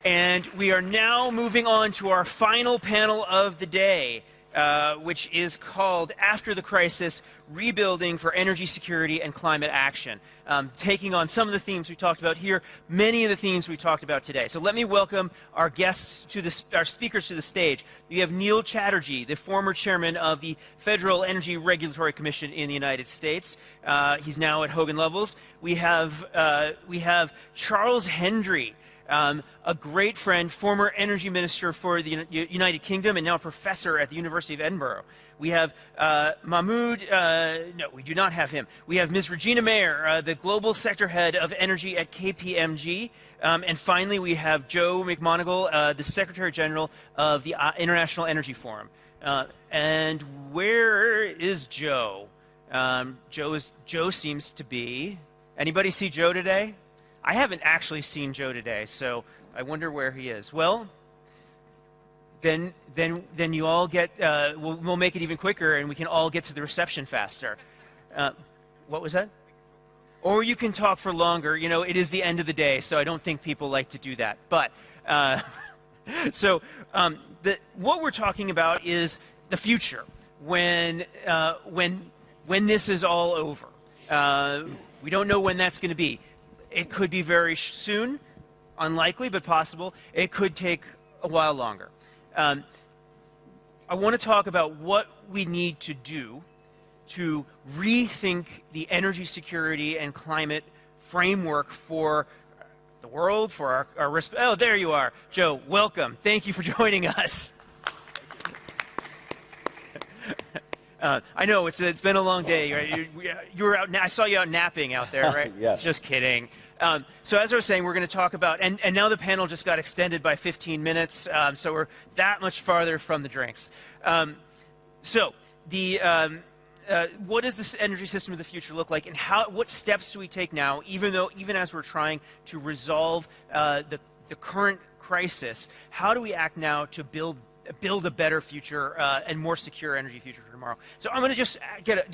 And we are now moving on to our final panel of the day, which is called After the Crisis, Rebuilding for Energy Security and Climate Action. Taking on some of the themes we talked about here, many of the themes we talked about today. So let me welcome our guests our speakers to the stage. We have Neil Chatterjee, the former chairman of the Federal Energy Regulatory Commission in the United States. He's now at Hogan Lovells. We have Charles Hendry, a great friend, former energy minister for the United Kingdom and now a professor at the University of Edinburgh. We have Mahmoud, no, we do not have him. We have Ms. Regina Mayer, the global sector head of energy at KPMG. And finally, we have Joe McMonigle, the Secretary General of the International Energy Forum. And where is Joe? Joe seems to be... Anybody see Joe today? I haven't actually seen Joe today, so I wonder where he is. Well, then you all get, we'll make it even quicker and we can all get to the reception faster. What was that? Or you can talk for longer. You know, it is the end of the day, so I don't think people like to do that. But, what we're talking about is the future, when this is all over. We don't know when that's going to be. It could be very soon, unlikely, but possible. It could take a while longer. I want to talk about what we need to do to rethink the energy security and climate framework for the world, for our risk. Oh, there you are. Joe, welcome. Thank you for joining us. I know it's been a long day. Right? You were out. I saw you out napping out there, right? Yes. Just kidding. So as I was saying, we're going to talk about, and now the panel just got extended by 15 minutes, so we're that much farther from the drinks. What does this energy system of the future look like, and what steps do we take now, even as we're trying to resolve the current crisis? How do we act now to build a better future and more secure energy future for tomorrow? So I'm going to just get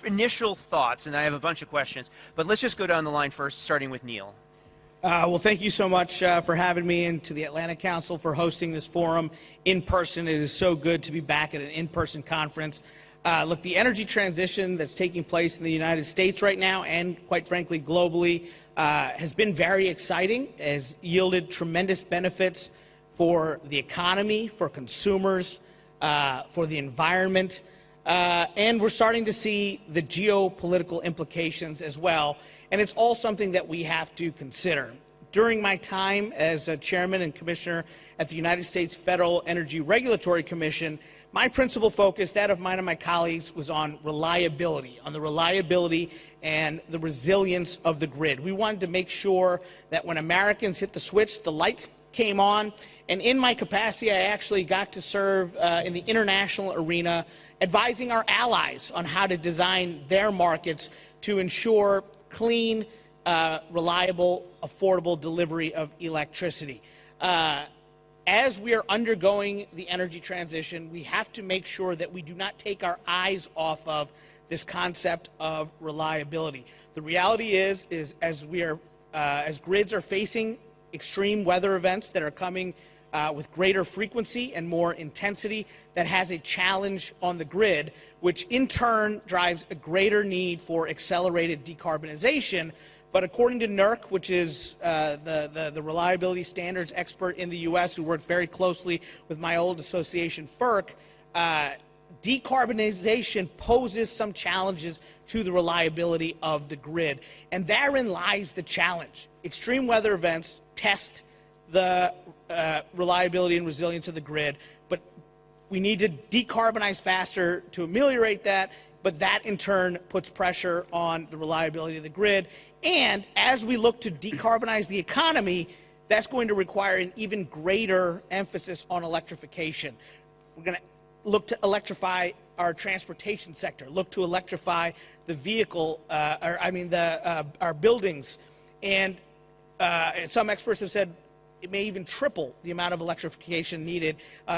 initial thoughts, and I have a bunch of questions, but let's just go down the line first, starting with Neil. Well, thank you so much for having me, and to the Atlantic Council for hosting this forum in person. It is so good to be back at an in-person conference. Look, the energy transition that's taking place in the United States right now, and quite frankly globally, has been very exciting, has yielded tremendous benefits for the economy, for consumers, for the environment, and we're starting to see the geopolitical implications as well, and it's all something that we have to consider. During my time as a chairman and commissioner at the United States Federal Energy Regulatory Commission, my principal focus, that of mine and my colleagues, was on reliability, and the resilience of the grid. We wanted to make sure that when Americans hit the switch, the lights came on. And in my capacity, I actually got to serve in the international arena, advising our allies on how to design their markets to ensure clean, reliable, affordable delivery of electricity. As we are undergoing the energy transition, we have to make sure that we do not take our eyes off of this concept of reliability. The reality is as grids are facing extreme weather events that are coming with greater frequency and more intensity, that has a challenge on the grid, which in turn drives a greater need for accelerated decarbonization. But according to NERC, which is the reliability standards expert in the U.S. who worked very closely with my old association, FERC, decarbonization poses some challenges to the reliability of the grid. And therein lies the challenge. Extreme weather events test the reliability and resilience of the grid, but we need to decarbonize faster to ameliorate that, but that in turn puts pressure on the reliability of the grid. And as we look to decarbonize the economy, that's going to require an even greater emphasis on electrification. We're going to look to electrify our transportation sector, look to electrify the vehicle, our buildings, and some experts have said it may even triple the amount of electrification needed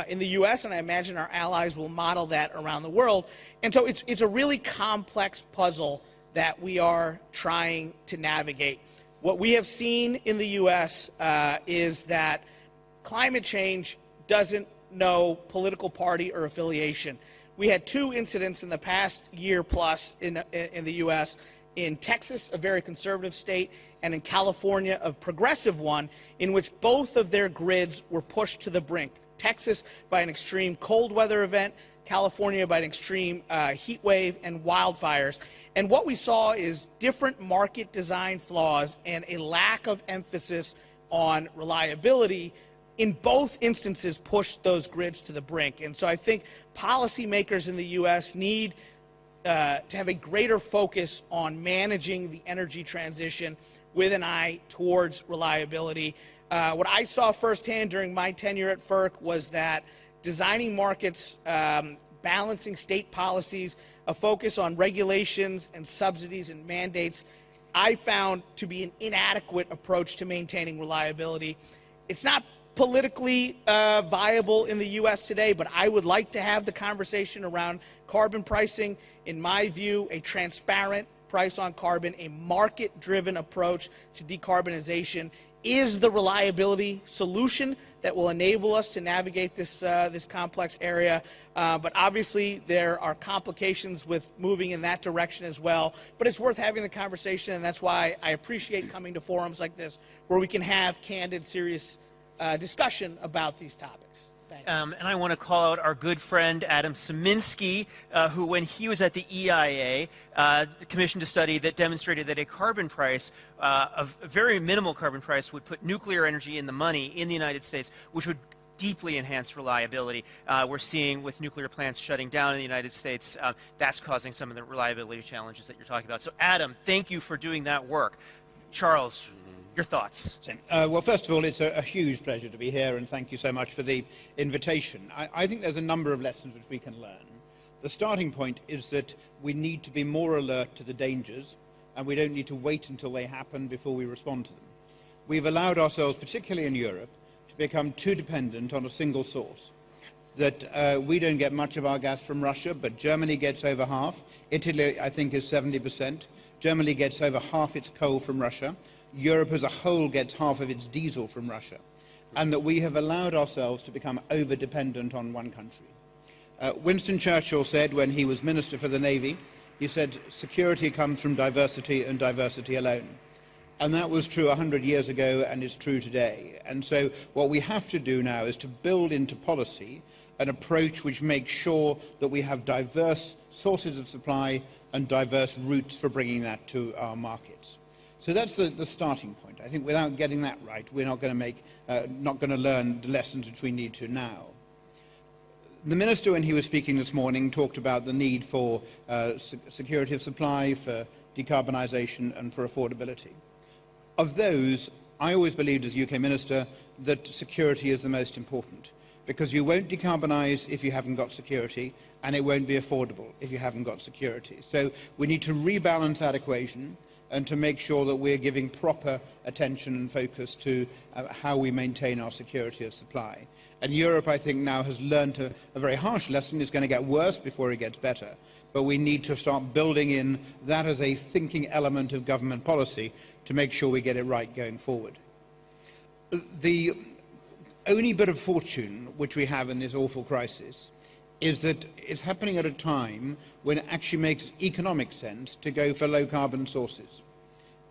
in the U.S., and I imagine our allies will model that around the world. And so it's a really complex puzzle that we are trying to navigate. What we have seen in the U.S. Is that climate change doesn't know political party or affiliation. We had 2 incidents in the past year plus in the U.S., in Texas, a very conservative state, and in California, a progressive one, in which both of their grids were pushed to the brink. Texas by an extreme cold weather event, California by an extreme heat wave and wildfires. And what we saw is different market design flaws and a lack of emphasis on reliability in both instances pushed those grids to the brink. And so I think policymakers in the U.S. need to have a greater focus on managing the energy transition with an eye towards reliability. What I saw firsthand during my tenure at FERC was that designing markets, balancing state policies, a focus on regulations and subsidies and mandates, I found to be an inadequate approach to maintaining reliability. It's not politically viable in the U.S. today, but I would like to have the conversation around carbon pricing. In my view, a transparent price on carbon, a market-driven approach to decarbonization is the reliability solution that will enable us to navigate this complex area. But obviously, there are complications with moving in that direction as well. But it's worth having the conversation, and that's why I appreciate coming to forums like this where we can have candid, serious discussion about these topics. And I want to call out our good friend Adam Szyminski, who, when he was at the EIA, commissioned a study that demonstrated that a carbon price, a very minimal carbon price, would put nuclear energy in the money in the United States, which would deeply enhance reliability. We're seeing with nuclear plants shutting down in the United States, that's causing some of the reliability challenges that you're talking about. So, Adam, thank you for doing that work. Charles, your thoughts? Well, first of all, it's a huge pleasure to be here, and thank you so much for the invitation. I think there's a number of lessons which we can learn. The starting point is that we need to be more alert to the dangers, and we don't need to wait until they happen before we respond to them. We've allowed ourselves, particularly in Europe, to become too dependent on a single source. That we don't get much of our gas from Russia, but Germany gets over half. Italy, I think, is 70%. Germany gets over half its coal from Russia. Europe as a whole gets half of its diesel from Russia, and that we have allowed ourselves to become over-dependent on one country. Winston Churchill said when he was Minister for the Navy, he said, security comes from diversity and diversity alone. And that was true 100 years ago and is true today. And so what we have to do now is to build into policy an approach which makes sure that we have diverse sources of supply and diverse routes for bringing that to our markets. So that's the starting point. I think without getting that right, we're not going to learn the lessons which we need to now. The Minister, when he was speaking this morning, talked about the need for security of supply, for decarbonisation and for affordability. Of those, I always believed as UK Minister that security is the most important, because you won't decarbonise if you haven't got security, and it won't be affordable if you haven't got security. So we need to rebalance that equation and to make sure that we're giving proper attention and focus to how we maintain our security of supply. And Europe, I think, now has learned a very harsh lesson. It's going to get worse before it gets better. But we need to start building in that as a thinking element of government policy to make sure we get it right going forward. The only bit of fortune which we have in this awful crisis is that it's happening at a time when it actually makes economic sense to go for low-carbon sources.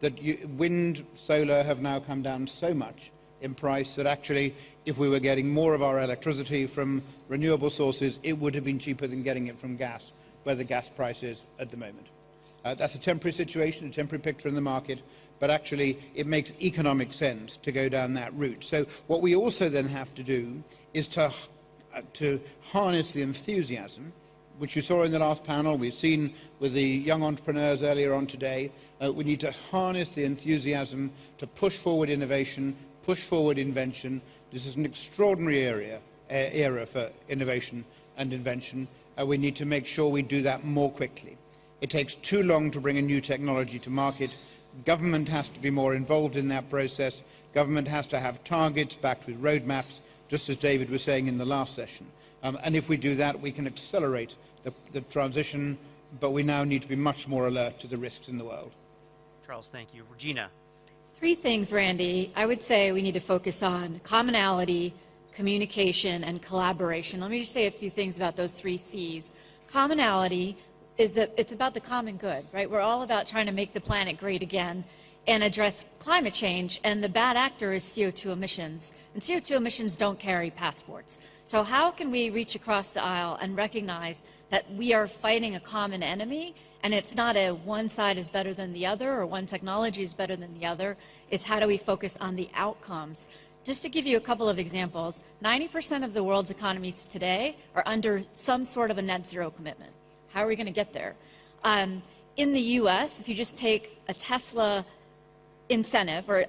That wind, solar have now come down so much in price that actually, if we were getting more of our electricity from renewable sources, it would have been cheaper than getting it from gas, where the gas price is at the moment. That's a temporary situation, a temporary picture in the market, but actually it makes economic sense to go down that route. So what we also then have to do is to harness the enthusiasm, which you saw in the last panel, we've seen with the young entrepreneurs earlier on today. We need to harness the enthusiasm to push forward innovation, push forward invention. This is an extraordinary era for innovation and invention. We need to make sure we do that more quickly. It takes too long to bring a new technology to market. Government has to be more involved in that process. Government has to have targets backed with roadmaps, just as David was saying in the last session. And if we do that, we can accelerate the transition, but we now need to be much more alert to the risks in the world. Charles, thank you. Regina. Three things, Randy. I would say we need to focus on commonality, communication, and collaboration. Let me just say a few things about those three C's. Commonality is that it's about the common good, right? We're all about trying to make the planet great again and address climate change, and the bad actor is CO2 emissions. And CO2 emissions don't carry passports. So how can we reach across the aisle and recognize that we are fighting a common enemy, and it's not a one side is better than the other or one technology is better than the other. It's how do we focus on the outcomes. Just to give you a couple of examples, 90% of the world's economies today are under some sort of a net zero commitment. How are we going to get there? In the US, if you just take a Tesla incentive or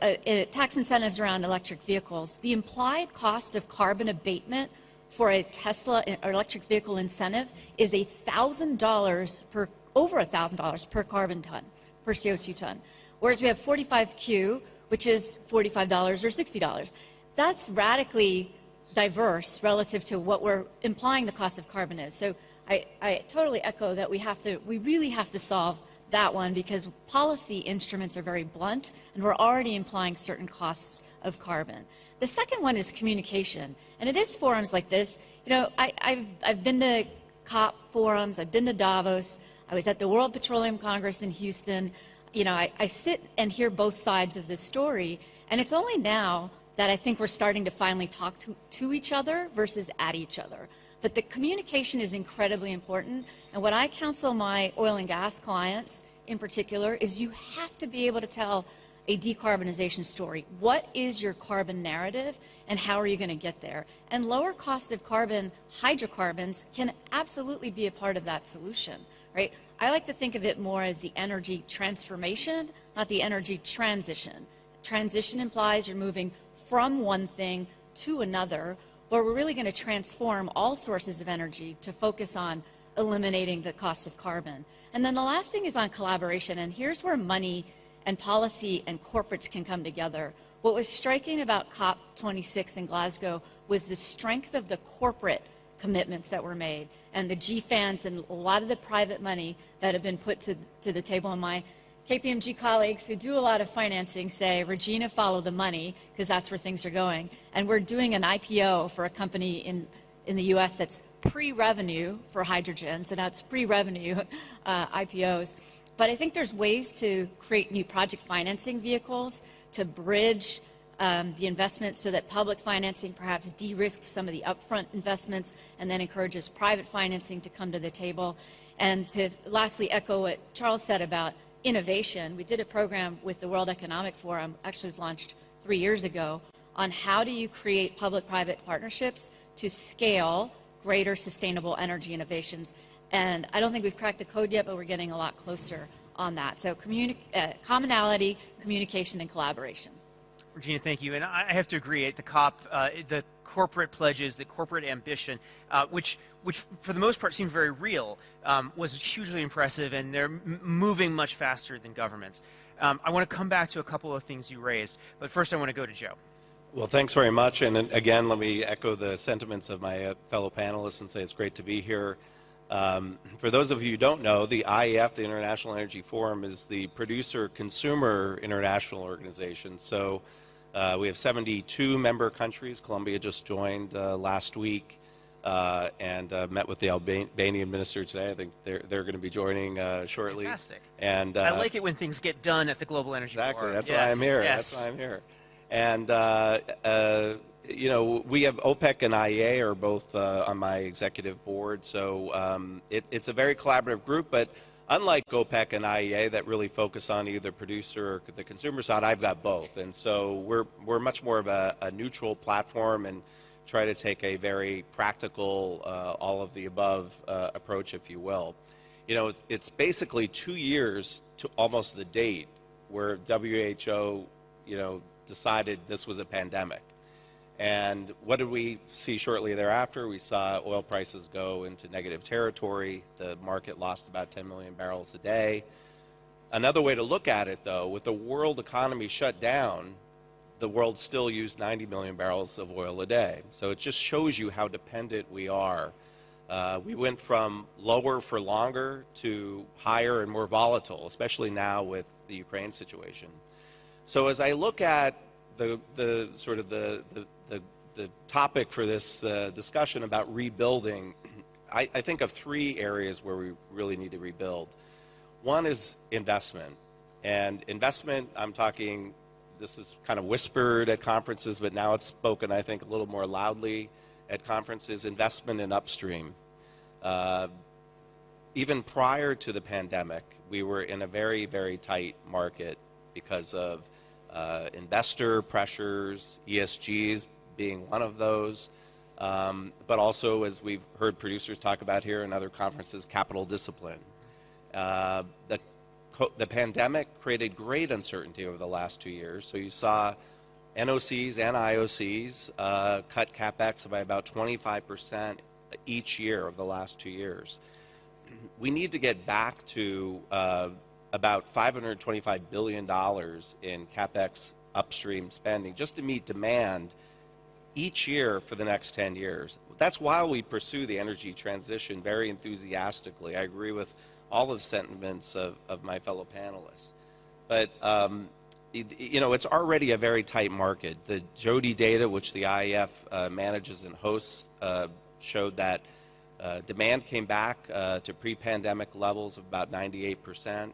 tax incentives around electric vehicles, the implied cost of carbon abatement for a Tesla or electric vehicle incentive is $1,000 per, over $1,000 per carbon ton, per CO2 ton. Whereas we have 45Q, which is $45 or $60. That's radically diverse relative to what we're implying the cost of carbon is. So I totally echo that we really have to solve that one because policy instruments are very blunt and we're already implying certain costs of carbon. The second one is communication. And it is forums like this. You know, I've been to COP forums, I've been to Davos, I was at the World Petroleum Congress in Houston. You know, I sit and hear both sides of the story, and it's only now that I think we're starting to finally talk to each other versus at each other. But the communication is incredibly important, and what I counsel my oil and gas clients in particular is you have to be able to tell a decarbonization story. What is your carbon narrative, and how are you going to get there? And lower cost of carbon, hydrocarbons, can absolutely be a part of that solution, right? I like to think of it more as the energy transformation, not the energy transition. Transition implies you're moving from one thing to another, where we're really going to transform all sources of energy to focus on eliminating the cost of carbon. And then the last thing is on collaboration, and here's where money and policy and corporates can come together. What was striking about COP26 in Glasgow was the strength of the corporate commitments that were made, and the GFANs and a lot of the private money that have been put to the table. And my KPMG colleagues who do a lot of financing say, Regina, follow the money, because that's where things are going. And we're doing an IPO for a company in the US that's pre-revenue for hydrogen, so now it's pre-revenue IPOs. But I think there's ways to create new project financing vehicles to bridge the investment so that public financing perhaps de-risks some of the upfront investments and then encourages private financing to come to the table. And to lastly echo what Charles said about innovation, we did a program with the World Economic Forum, actually was launched 3 years ago, on how do you create public-private partnerships to scale greater sustainable energy innovations. And I don't think we've cracked the code yet, but we're getting a lot closer on that. So commonality, communication, and collaboration. Regina, thank you. And I have to agree, at the COP, the corporate pledges, the corporate ambition, which for the most part seemed very real, was hugely impressive, and they're moving much faster than governments. I want to come back to a couple of things you raised, but first I want to go to Joe. Well, thanks very much. And again, let me echo the sentiments of my fellow panelists and say it's great to be here. For those of you who don't know, the IEF, the International Energy Forum, is the producer-consumer international organization. So we have 72 member countries. Colombia just joined last week and met with the Albanian minister today. I think they're going to be joining shortly. Fantastic. And I like it when things get done at the Global Energy Forum. Exactly. That's yes. why I'm here. Yes. That's why I'm here. And you know, we have OPEC and IEA are both on my executive board, so it's a very collaborative group, but unlike OPEC and IEA that really focus on either producer or the consumer side, I've got both. And so we're much more of a neutral platform and try to take a very practical, all of the above approach, if you will. You know, it's basically 2 years to almost the date where WHO, you know, decided this was a pandemic. And what did we see shortly thereafter? We saw oil prices go into negative territory. The market lost about 10 million barrels a day. Another way to look at it, though, with the world economy shut down, the world still used 90 million barrels of oil a day. So it just shows you how dependent we are. We went from lower for longer to higher and more volatile, especially now with the Ukraine situation. So as I look at the sort of the topic for this discussion about rebuilding, I think of three areas where we really need to rebuild. One is investment. And investment, I'm talking, this is kind of whispered at conferences, but now it's spoken, I think, a little more loudly at conferences, investment in upstream. Even prior to the pandemic, we were in a very, very tight market because of investor pressures, ESGs being one of those, but also, as we've heard producers talk about here in other conferences, capital discipline. The pandemic created great uncertainty over the last 2 years. So you saw NOCs and IOCs cut CapEx by about 25% each year of the last 2 years. We need to get back to about $525 billion in CapEx upstream spending just to meet demand each year for the next 10 years. That's why we pursue the energy transition very enthusiastically. I agree with all of the sentiments of my fellow panelists. But, you know, it's already a very tight market. The Jody data, which the IEF manages and hosts, showed that demand came back to pre-pandemic levels of about 98%,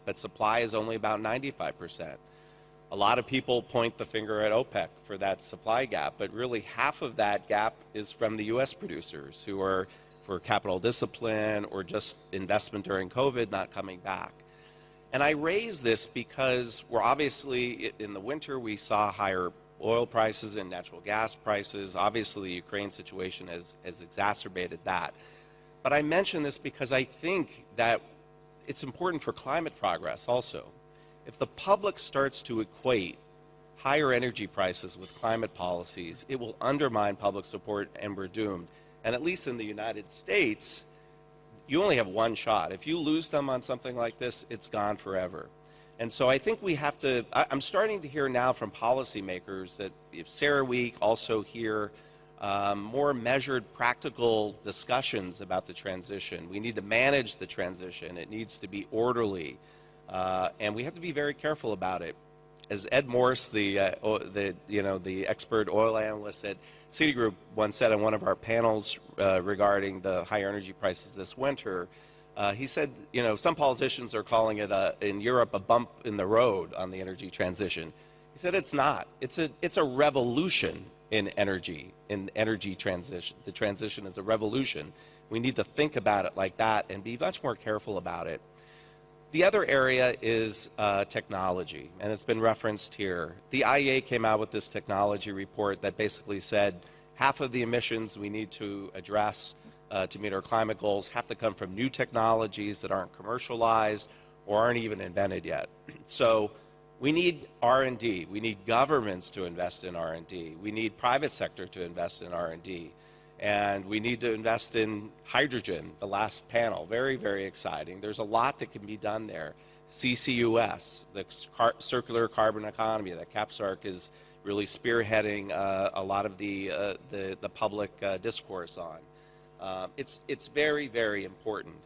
but supply is only about 95%. A lot of people point the finger at OPEC for that supply gap, but really half of that gap is from the U.S. producers who are, for capital discipline or just investment during COVID, not coming back. And I raise this because we're obviously, in the winter, we saw higher oil prices and natural gas prices. Obviously, the Ukraine situation has exacerbated that. But I mention this because I think that it's important for climate progress also. If the public starts to equate higher energy prices with climate policies, it will undermine public support and we're doomed. And at least in the United States, you only have one shot. If you lose them on something like this, it's gone forever. And so I think we have to, I'm starting to hear now from policymakers that if CERAWeek also hear more measured, practical discussions about the transition. We need to manage the transition. It needs to be orderly. And we have to be very careful about it. As Ed Morse, the expert oil analyst at Citigroup once said on one of our panels regarding the higher energy prices this winter, he said, you know, some politicians are calling it in Europe a bump in the road on the energy transition. He said it's not. It's a revolution in energy transition. The transition is a revolution. We need to think about it like that and be much more careful about it. The other area is technology, and it's been referenced here. The IEA came out with this technology report that basically said half of the emissions we need to address to meet our climate goals have to come from new technologies that aren't commercialized or aren't even invented yet. So we need R&D. We need governments to invest in R&D. We need private sector to invest in R&D. And we need to invest in hydrogen, the last panel. Very, very exciting. There's a lot that can be done there. CCUS, the circular carbon economy that CAPSARC is really spearheading a lot of the public discourse on. It's very, very important.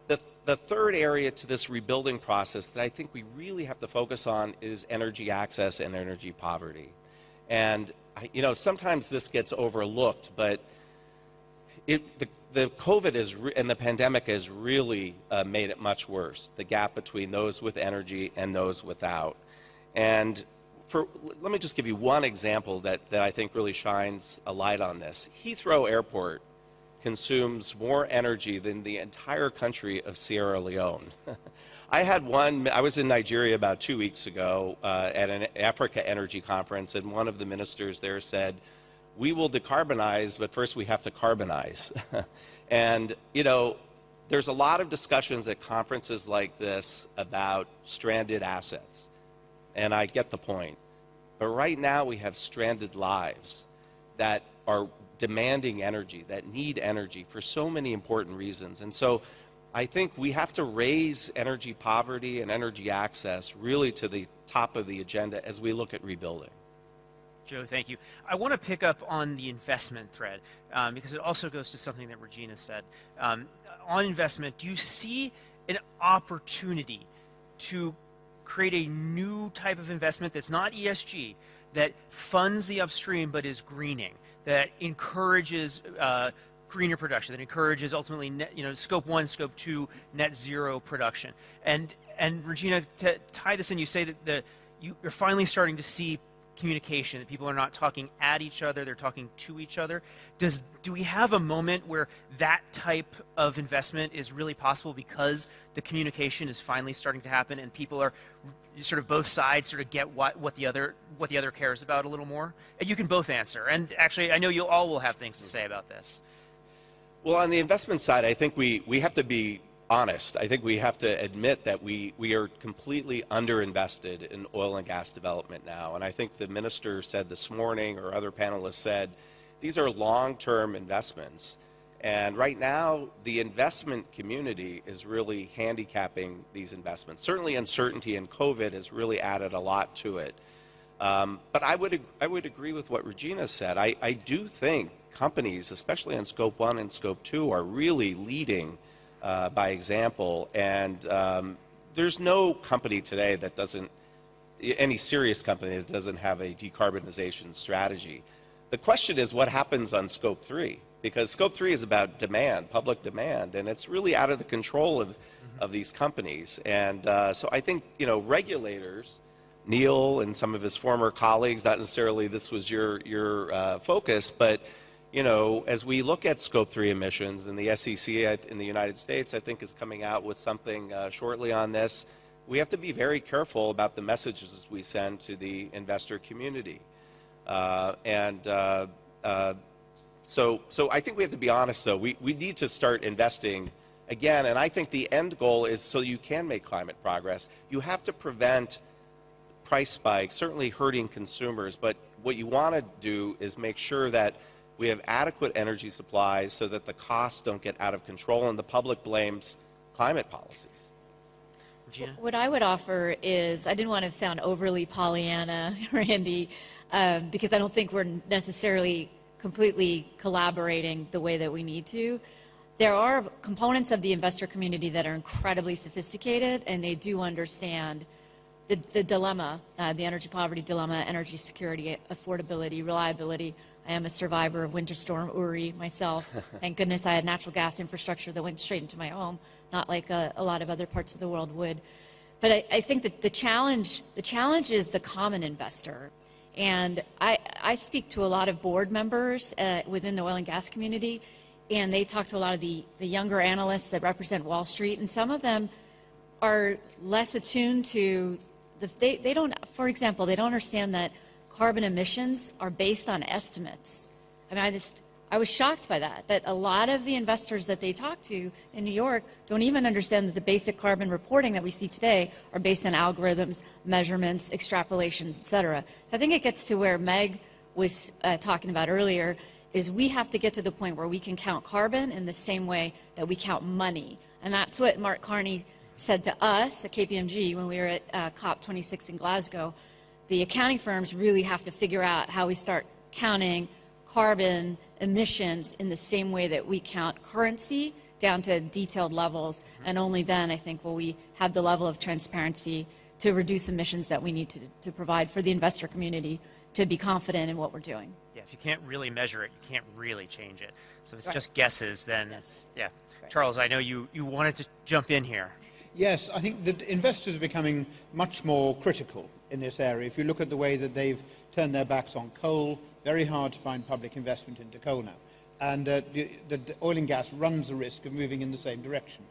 The third area to this rebuilding process that I think we really have to focus on is energy access and energy poverty. And, you know, sometimes this gets overlooked, but the COVID and the pandemic has really made it much worse, the gap between those with energy and those without. And let me just give you one example that I think really shines a light on this. Heathrow Airport consumes more energy than the entire country of Sierra Leone. I was in Nigeria about 2 weeks ago at an Africa Energy Conference, and one of the ministers there said, we will decarbonize, but first we have to carbonize. And, you know, there's a lot of discussions at conferences like this about stranded assets. And I get the point. But right now we have stranded lives that are demanding energy, that need energy for so many important reasons. And so I think we have to raise energy poverty and energy access really to the top of the agenda as we look at rebuilding. Joe, thank you. I want to pick up on the investment thread because it also goes to something that Regina said. On investment, do you see an opportunity to create a new type of investment that's not ESG, that funds the upstream but is greening, that encourages greener production, that encourages ultimately scope 1, scope 2, net zero production. And Regina, to tie this in, you say that you're finally starting to see communication, that people are not talking at each other, they're talking to each other. Do we have a moment where that type of investment is really possible because the communication is finally starting to happen and people are sort of both sides sort of get what the other cares about a little more? And you can both answer. And actually, I know you all will have things to say about this. Well, on the investment side, I think we have to be honest. I think we have to admit that we are completely underinvested in oil and gas development now. And I think the minister said this morning, or other panelists said, these are long-term investments. And right now, the investment community is really handicapping these investments. Certainly uncertainty in COVID has really added a lot to it. But I would agree with what Regina said. I do think companies, especially on scope 1 and scope 2, are really leading by example, and there's no company today that doesn't, any serious company that doesn't have a decarbonization strategy. The question is what happens on scope 3, because scope 3 is about demand, public demand, and it's really out of the control of these companies. And so I think, regulators, Neil and some of his former colleagues, not necessarily this was your focus, but as we look at scope 3 emissions, and the SEC in the United States, I think, is coming out with something shortly on this, we have to be very careful about the messages we send to the investor community. So I think we have to be honest, though. We need to start investing again, and I think the end goal is so you can make climate progress. You have to prevent price spikes, certainly hurting consumers, but what you want to do is make sure that we have adequate energy supplies so that the costs don't get out of control and the public blames climate policies. Regina? What I would offer is, I didn't want to sound overly Pollyanna, Randy, because I don't think we're necessarily completely collaborating the way that we need to. There are components of the investor community that are incredibly sophisticated, and they do understand the dilemma, the energy poverty dilemma, energy security, affordability, reliability. I am a survivor of Winter Storm Uri myself. Thank goodness I had natural gas infrastructure that went straight into my home, not like a lot of other parts of the world would. But I think that the challenge is the common investor. And I speak to a lot of board members within the oil and gas community, and they talk to a lot of the younger analysts that represent Wall Street, and some of them are less attuned to they don't, for example, they don't understand that carbon emissions are based on estimates. I mean, I was shocked by that a lot of the investors that they talk to in New York don't even understand that the basic carbon reporting that we see today are based on algorithms, measurements, extrapolations, et cetera. So I think it gets to where Meg was talking about earlier, is we have to get to the point where we can count carbon in the same way that we count money. And that's what Mark Carney said to us at KPMG when we were at COP26 in Glasgow. The accounting firms really have to figure out how we start counting carbon emissions in the same way that we count currency down to detailed levels, and only then I think will we have the level of transparency to reduce emissions that we need to provide for the investor community to be confident in what we're doing. Yeah, if you can't really measure it, you can't really change it. So if it's just guesses, then yeah. Right. Charles, I know you wanted to jump in here. Yes, I think that investors are becoming much more critical in this area. If you look at the way that they've turned their backs on coal, very hard to find public investment into coal now. And the oil and gas runs the risk of moving in the same direction.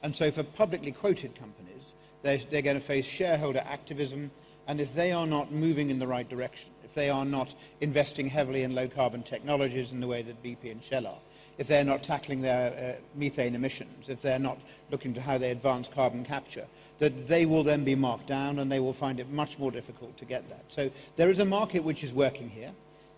And so for publicly quoted companies, they're going to face shareholder activism, and if they are not moving in the right direction, if they are not investing heavily in low-carbon technologies in the way that BP and Shell are, if they're not tackling their methane emissions, if they're not looking to how they advance carbon capture, that they will then be marked down and they will find it much more difficult to get that. So there is a market which is working here,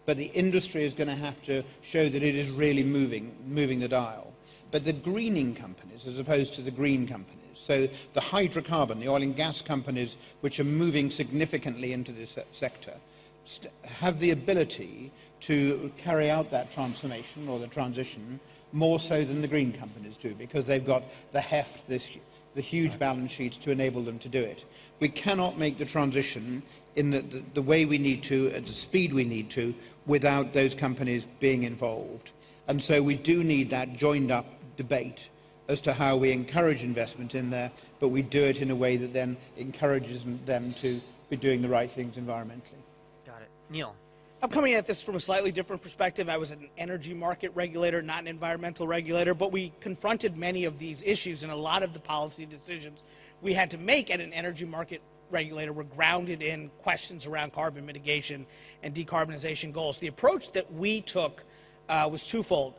but the industry is going to have to show that it is really moving the dial. But the greening companies, as opposed to the green companies, so the hydrocarbon, the oil and gas companies which are moving significantly into this sector, have the ability to carry out that transformation or the transition more so than the green companies do, because they've got the heft, this the huge balance sheets to enable them to do it. We cannot make the transition in the way we need to, at the speed we need to, without those companies being involved. And so we do need that joined-up debate as to how we encourage investment in there, but we do it in a way that then encourages them to be doing the right things environmentally. Got it. Neil. I'm coming at this from a slightly different perspective. I was an energy market regulator, not an environmental regulator, but we confronted many of these issues, and a lot of the policy decisions we had to make at an energy market regulator were grounded in questions around carbon mitigation and decarbonization goals. The approach that we took was twofold.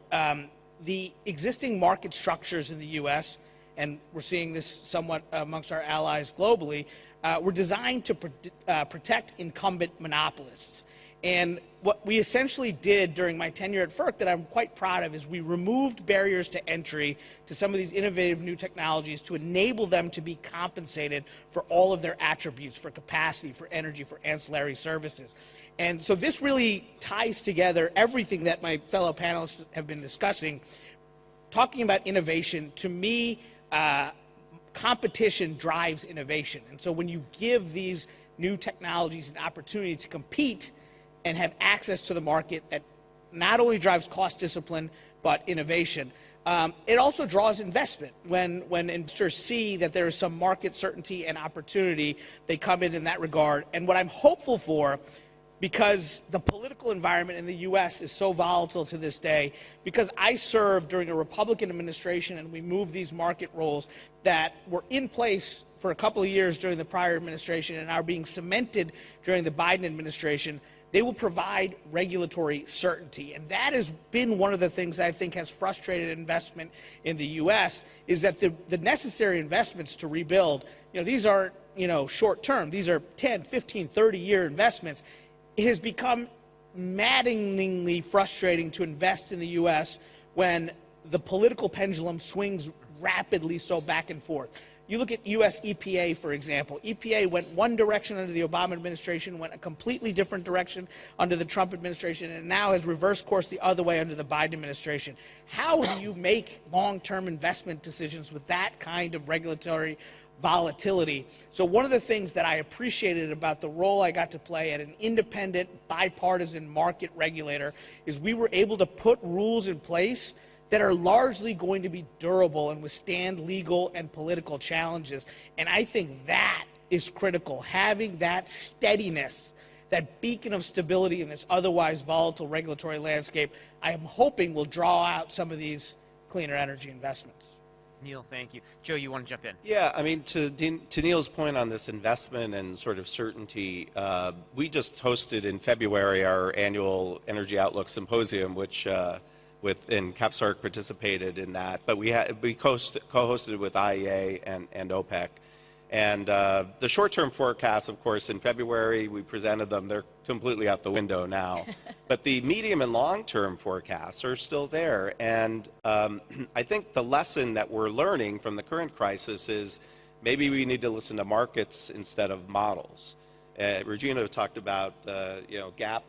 The existing market structures in the U.S., and we're seeing this somewhat amongst our allies globally, were designed to protect incumbent monopolists. And what we essentially did during my tenure at FERC that I'm quite proud of is we removed barriers to entry to some of these innovative new technologies to enable them to be compensated for all of their attributes, for capacity, for energy, for ancillary services. And so this really ties together everything that my fellow panelists have been discussing. Talking about innovation, to me, competition drives innovation. And so when you give these new technologies an opportunity to compete and have access to the market, that not only drives cost discipline, but innovation. It also draws investment. When investors see that there is some market certainty and opportunity, they come in that regard. And what I'm hopeful for, because the political environment in the U.S. is so volatile to this day, because I served during a Republican administration and we moved these market rules that were in place for a couple of years during the prior administration and are being cemented during the Biden administration, they will provide regulatory certainty. And that has been one of the things that I think has frustrated investment in the U.S. is that the necessary investments to rebuild, these aren't, short term. These are 10, 15, 30-year investments. It has become maddeningly frustrating to invest in the U.S. when the political pendulum swings rapidly so back and forth. You look at U.S. EPA, for example. EPA went one direction under the Obama administration, went a completely different direction under the Trump administration, and now has reversed course the other way under the Biden administration. How do you make long-term investment decisions with that kind of regulatory volatility? So one of the things that I appreciated about the role I got to play at an independent, bipartisan market regulator is we were able to put rules in place that are largely going to be durable and withstand legal and political challenges. And I think that is critical, having that steadiness, that beacon of stability in this otherwise volatile regulatory landscape, I am hoping will draw out some of these cleaner energy investments. Neil, thank you. Joe, you want to jump in? Yeah, I mean, to Neil's point on this investment and sort of certainty, we just hosted in February our annual Energy Outlook Symposium, which and CAPSARC participated in that, but we co-hosted with IEA and OPEC. And the short-term forecasts, of course, in February we presented them. They're completely out the window now. But the medium and long-term forecasts are still there. And I think the lesson that we're learning from the current crisis is maybe we need to listen to markets instead of models. Regina talked about gap.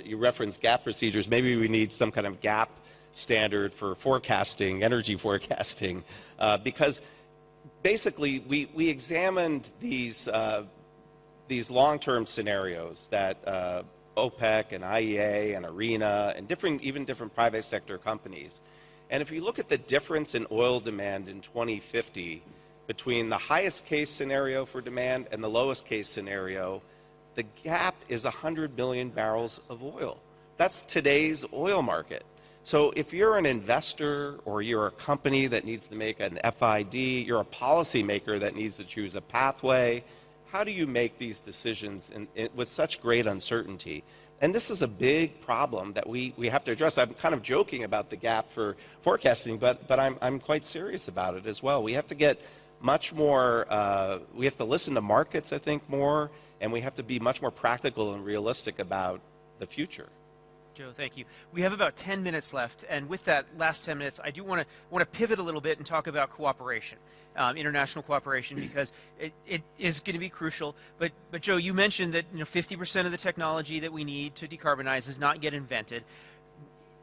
You referenced gap procedures. Maybe we need some kind of gap standard for forecasting, energy forecasting, because basically we examined these long-term scenarios that OPEC and IEA and ARENA and even different private sector companies. And if you look at the difference in oil demand in 2050 between the highest case scenario for demand and the lowest case scenario, the gap is 100 million barrels of oil. That's today's oil market. So if you're an investor or you're a company that needs to make an FID, you're a policymaker that needs to choose a pathway, how do you make these decisions with such great uncertainty? And this is a big problem that we have to address. I'm kind of joking about the gap for forecasting, but I'm quite serious about it as well. We have to get much more, we have to listen to markets, I think, more, and we have to be much more practical and realistic about the future. Joe, thank you. We have about 10 minutes left, and with that last 10 minutes, I do want to pivot a little bit and talk about cooperation, international cooperation, because it is going to be crucial. But Joe, you mentioned that 50% of the technology that we need to decarbonize is not yet invented.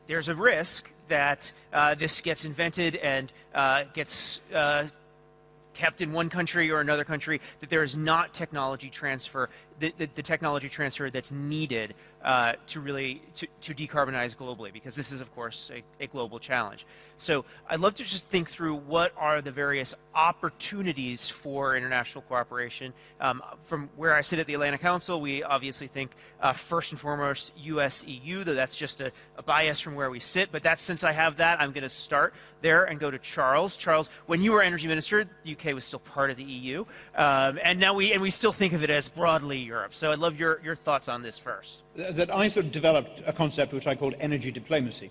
There's a risk that this gets invented and gets kept in one country or another country, that there is not technology transfer, the technology transfer that's needed to really to decarbonize globally, because this is, of course, a global challenge. So I'd love to just think through what are the various opportunities for international cooperation. From where I sit at the Atlantic Council, we obviously think first and foremost US-EU, though that's just a bias from where we sit. But since I have that, I'm going to start there and go to Charles. Charles, when you were energy minister, the UK was still part of the EU, and now we still think of it as broadly Europe. So I'd love your thoughts on this first. That I sort of developed a concept which I called energy diplomacy,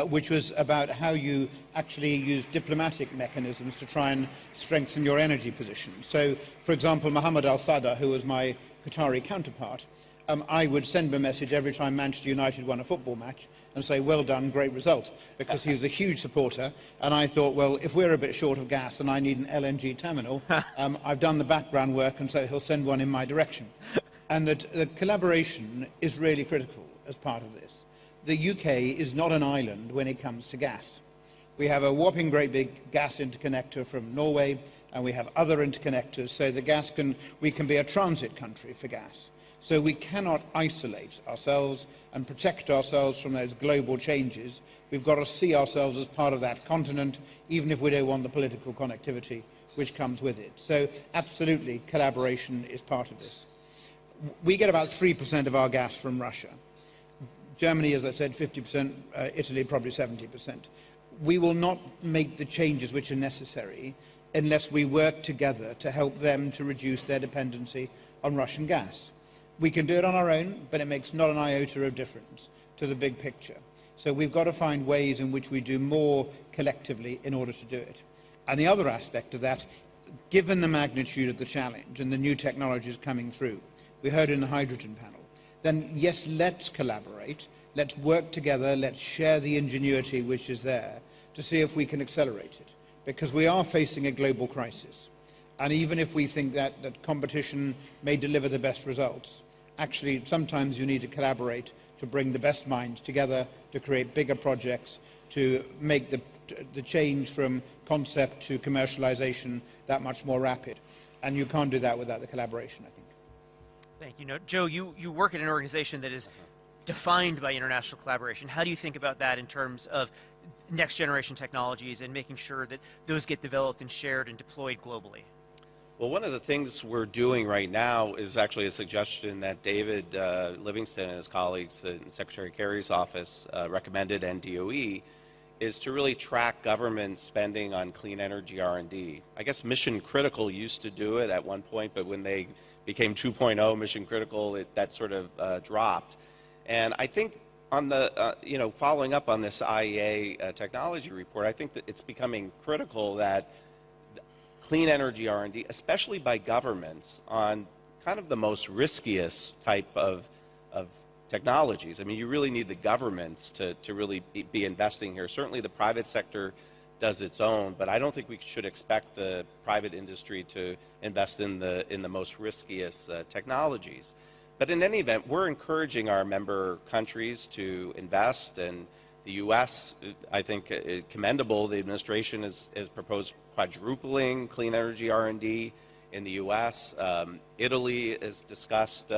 which was about how you actually use diplomatic mechanisms to try and strengthen your energy position. So, for example, Mohammed al-Sadr, who was my Qatari counterpart, I would send him a message every time Manchester United won a football match and say, well done, great result, because he was a huge supporter. And I thought, well, if we're a bit short of gas and I need an LNG terminal, I've done the background work, and so he'll send one in my direction. And that collaboration is really critical as part of this. The UK is not an island when it comes to gas. We have a whopping great big gas interconnector from Norway, and we have other interconnectors, so we can be a transit country for gas. So we cannot isolate ourselves and protect ourselves from those global changes. We've got to see ourselves as part of that continent, even if we don't want the political connectivity which comes with it. So absolutely, collaboration is part of this. We get about 3% of our gas from Russia. Germany, as I said, 50%, Italy probably 70%. We will not make the changes which are necessary unless we work together to help them to reduce their dependency on Russian gas. We can do it on our own, but it makes not an iota of difference to the big picture. So we've got to find ways in which we do more collectively in order to do it. And the other aspect of that, given the magnitude of the challenge and the new technologies coming through, we heard in the hydrogen panel, then yes, let's collaborate, let's work together, let's share the ingenuity which is there to see if we can accelerate it. Because we are facing a global crisis. And even if we think that competition may deliver the best results, actually sometimes you need to collaborate to bring the best minds together to create bigger projects, to make the change from concept to commercialization that much more rapid. And you can't do that without the collaboration, I think. Thank you. Now, Joe, you work at an organization that is defined by international collaboration. How do you think about that in terms of next generation technologies and making sure that those get developed and shared and deployed globally? Well, one of the things we're doing right now is actually a suggestion that David Livingston and his colleagues in Secretary Kerry's office recommended, and DOE, is to really track government spending on clean energy R&D. I guess Mission Critical used to do it at one point, but when they became 2.0 Mission Critical, that sort of dropped. And I think on the, following up on this IEA technology report, I think that it's becoming critical that clean energy R&D, especially by governments, on kind of the most riskiest type of technologies. I mean, you really need the governments to really be investing here. Certainly the private sector does its own, but I don't think we should expect the private industry to invest in the most riskiest technologies. But in any event, we're encouraging our member countries to invest, and the U.S., I think, commendable. The administration has proposed quadrupling clean energy R&D in the U.S. Italy has discussed,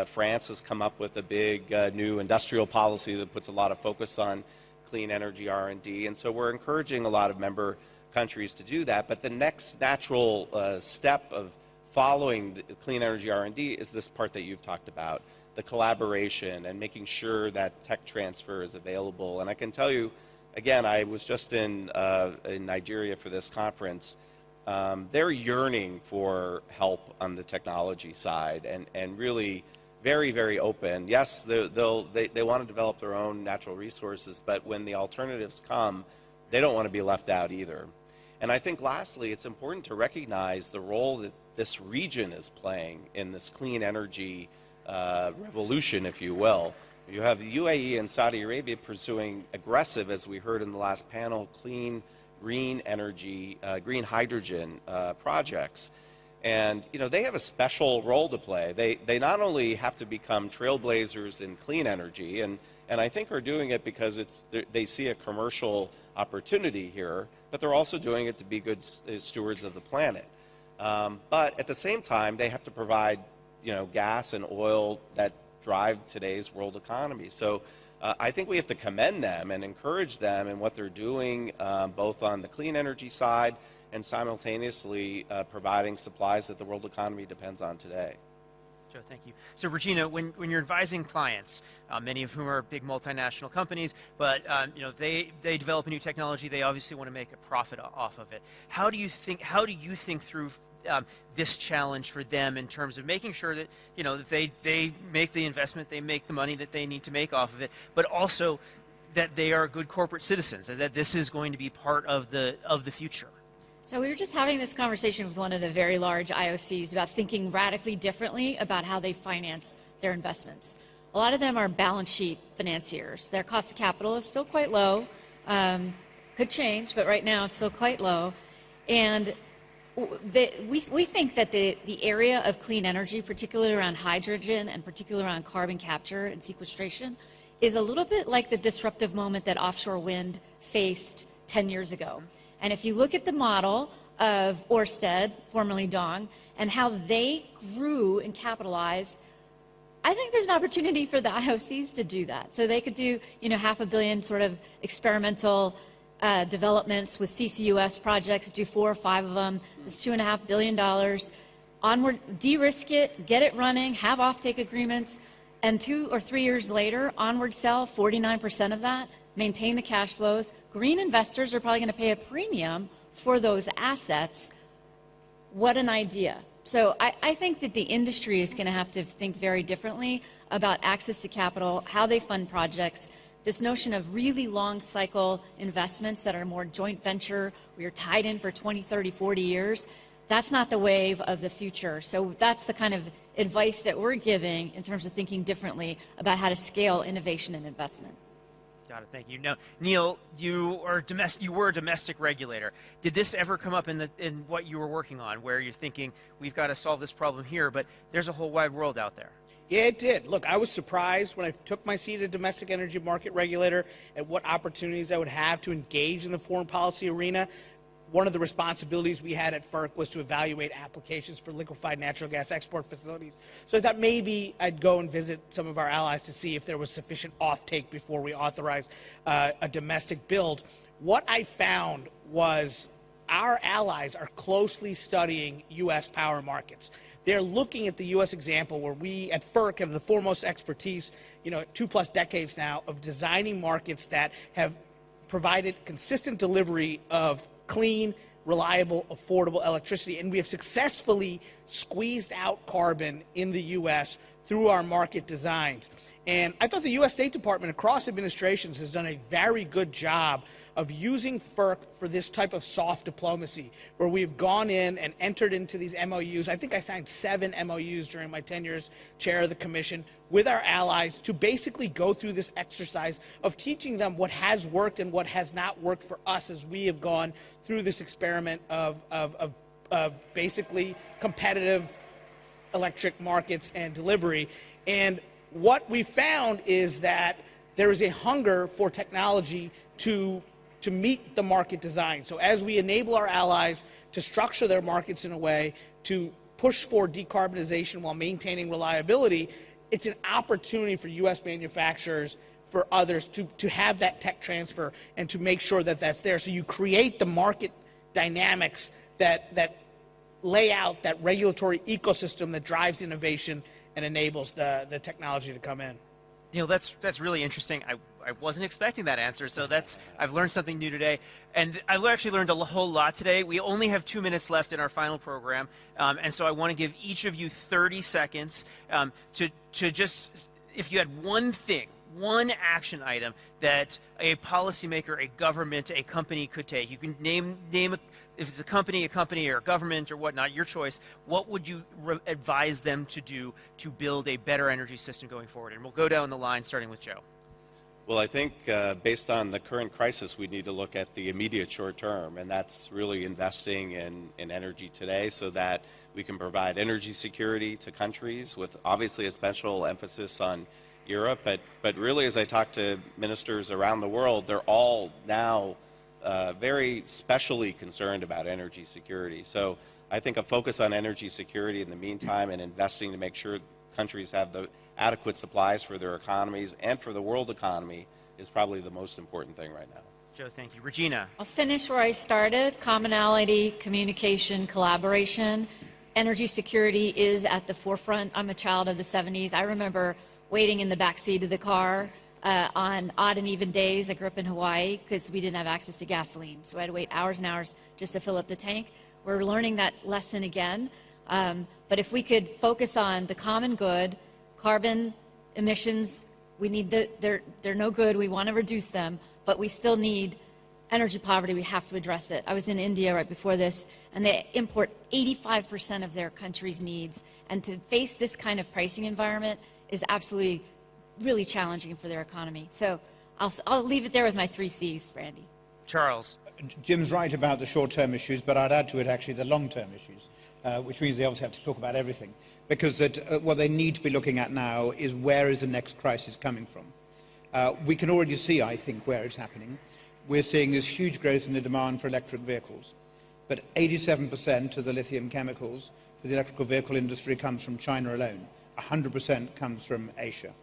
France has come up with a big new industrial policy that puts a lot of focus on clean energy R&D. And so we're encouraging a lot of member countries to do that. But the next natural step of following the clean energy R&D is this part that you've talked about, the collaboration and making sure that tech transfer is available. And I can tell you, again, I was just in Nigeria for this conference. They're yearning for help on the technology side and really very, very open. Yes, they want to develop their own natural resources, but when the alternatives come, they don't want to be left out either. And I think lastly, it's important to recognize the role that this region is playing in this clean energy revolution, if you will. You have the UAE and Saudi Arabia pursuing aggressive, as we heard in the last panel, clean, green energy, green hydrogen projects. And, they have a special role to play. They not only have to become trailblazers in clean energy, and and I think are doing it because they see a commercial opportunity here, but they're also doing it to be good stewards of the planet. But at the same time, they have to provide, gas and oil that drive today's world economy. So I think we have to commend them and encourage them in what they're doing, both on the clean energy side and simultaneously providing supplies that the world economy depends on today. Joe, thank you. So, Regina, when you're advising clients, many of whom are big multinational companies, but they develop a new technology, they obviously want to make a profit off of it. How do you think through this challenge for them in terms of making sure that that they make the investment, they make the money that they need to make off of it, but also that they are good corporate citizens and that this is going to be part of the future? So we were just having this conversation with one of the very large IOCs about thinking radically differently about how they finance their investments. A lot of them are balance sheet financiers. Their cost of capital is still quite low. Could change, but right now it's still quite low. And we think that the area of clean energy, particularly around hydrogen and particularly around carbon capture and sequestration, is a little bit like the disruptive moment that offshore wind faced 10 years ago. And if you look at the model of Ørsted, formerly Dong, and how they grew and capitalized, I think there's an opportunity for the IOCs to do that. So they could do, $500 million sort of experimental developments with CCUS projects, do 4 or 5 of them. It's $2.5 billion. Onward, de-risk it, get it running, have offtake agreements, and 2 or 3 years later, onward sell 49% of that, maintain the cash flows. Green investors are probably going to pay a premium for those assets. What an idea. So I think that the industry is going to have to think very differently about access to capital, how they fund projects, this notion of really long cycle investments that are more joint venture, we are tied in for 20, 30, 40 years. That's not the wave of the future. So that's the kind of advice that we're giving in terms of thinking differently about how to scale innovation and investment. Got it. Thank you. Now, Neil, you were a domestic regulator. Did this ever come up in what you were working on, where you're thinking we've got to solve this problem here, but there's a whole wide world out there? Yeah, it did. Look, I was surprised when I took my seat as domestic energy market regulator at what opportunities I would have to engage in the foreign policy arena. One of the responsibilities we had at FERC was to evaluate applications for liquefied natural gas export facilities. So I thought maybe I'd go and visit some of our allies to see if there was sufficient offtake before we authorize a domestic build. What I found was our allies are closely studying U.S. power markets. They're looking at the U.S. example where we at FERC have the foremost expertise, 2+ decades now, of designing markets that have provided consistent delivery of clean, reliable, affordable electricity. And we have successfully squeezed out carbon in the U.S. through our market designs. And I thought the U.S. State Department across administrations has done a very good job of using FERC for this type of soft diplomacy, where we've gone in and entered into these MOUs. I think I signed 7 MOUs during my tenure as chair of the commission with our allies to basically go through this exercise of teaching them what has worked and what has not worked for us as we have gone through this experiment of basically competitive electric markets and delivery. And what we found is that there is a hunger for technology to meet the market design. So as we enable our allies to structure their markets in a way to push for decarbonization while maintaining reliability, it's an opportunity for U.S. manufacturers, for others to have that tech transfer and to make sure that that's there. So you create the market dynamics that lay out that regulatory ecosystem that drives innovation and enables the technology to come in. Neil, that's really interesting. I wasn't expecting that answer, so I've learned something new today. And I've actually learned a whole lot today. We only have 2 minutes left in our final program, and so I want to give each of you 30 seconds to just, if you had one action item that a policymaker, a government, a company could take. You can name if it's a company or a government or whatnot, your choice. What would you advise them to do to build a better energy system going forward? And we'll go down the line, starting with Joe. Well, I think based on the current crisis, we need to look at the immediate short term, and that's really investing in energy today so that we can provide energy security to countries with obviously a special emphasis on Europe, but really, as I talk to ministers around the world, they're all now very specially concerned about energy security. So I think a focus on energy security in the meantime and investing to make sure countries have the adequate supplies for their economies and for the world economy is probably the most important thing right now. Joe, thank you. Regina. I'll finish where I started. Commonality, communication, collaboration. Energy security is at the forefront. I'm a child of the 70s. I remember waiting in the back seat of the car on odd and even days. I grew up in Hawaii because we didn't have access to gasoline, so I had to wait hours and hours just to fill up the tank. We're learning that lesson again. But if we could focus on the common good, carbon emissions, they're no good. We want to reduce them, but we still need energy poverty. We have to address it. I was in India right before this, and they import 85% of their country's needs. And to face this kind of pricing environment is absolutely really challenging for their economy. So I'll leave it there with my 3 C's, Randy. Charles. Jim's right about the short-term issues, but I'd add to it actually the long-term issues, which means they obviously have to talk about everything. Because what they need to be looking at now is where is the next crisis coming from. We can already see, I think, where it's happening. We're seeing this huge growth in the demand for electric vehicles. But 87% of the lithium chemicals for the electrical vehicle industry comes from China alone. 100% comes from Asia.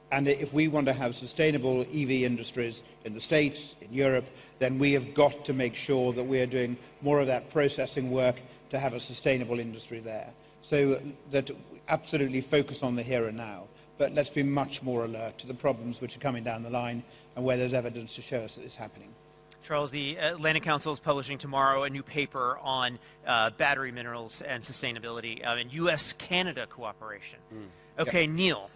And if we want to have sustainable EV industries in the States, in Europe, then we have got to make sure that we are doing more of that processing work to have a sustainable industry there. So that we absolutely focus on the here and now, but let's be much more alert to the problems which are coming down the line and where there's evidence to show us that it's happening. Charles, the Atlantic Council is publishing tomorrow a new paper on battery minerals and sustainability and U.S.-Canada cooperation. Okay, Yep. Neil.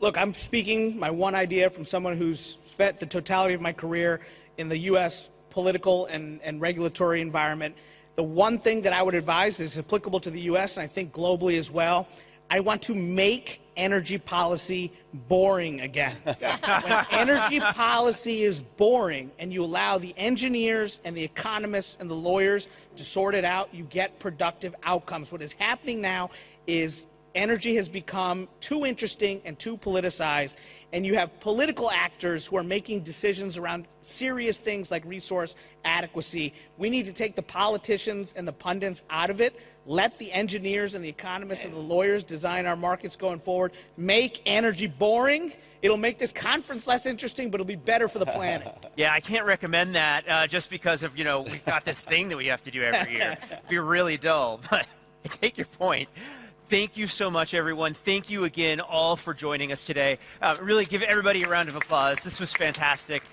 Look, I'm speaking my one idea from someone who's spent the totality of my career in the U.S. political and regulatory environment. The one thing that I would advise is applicable to the U.S. and I think globally as well. I want to make energy policy boring again. When energy policy is boring and you allow the engineers and the economists and the lawyers to sort it out, you get productive outcomes. What is happening now is energy has become too interesting and too politicized, and you have political actors who are making decisions around serious things like resource adequacy. We need to take the politicians and the pundits out of it, let the engineers and the economists and the lawyers design our markets going forward, make energy boring. It'll make this conference less interesting, but it'll be better for the planet. Yeah, I can't recommend that just because of, we've got this thing that we have to do every year. It'd be really dull, but I take your point. Thank you so much, everyone. Thank you again all for joining us today. Really give everybody a round of applause. This was fantastic.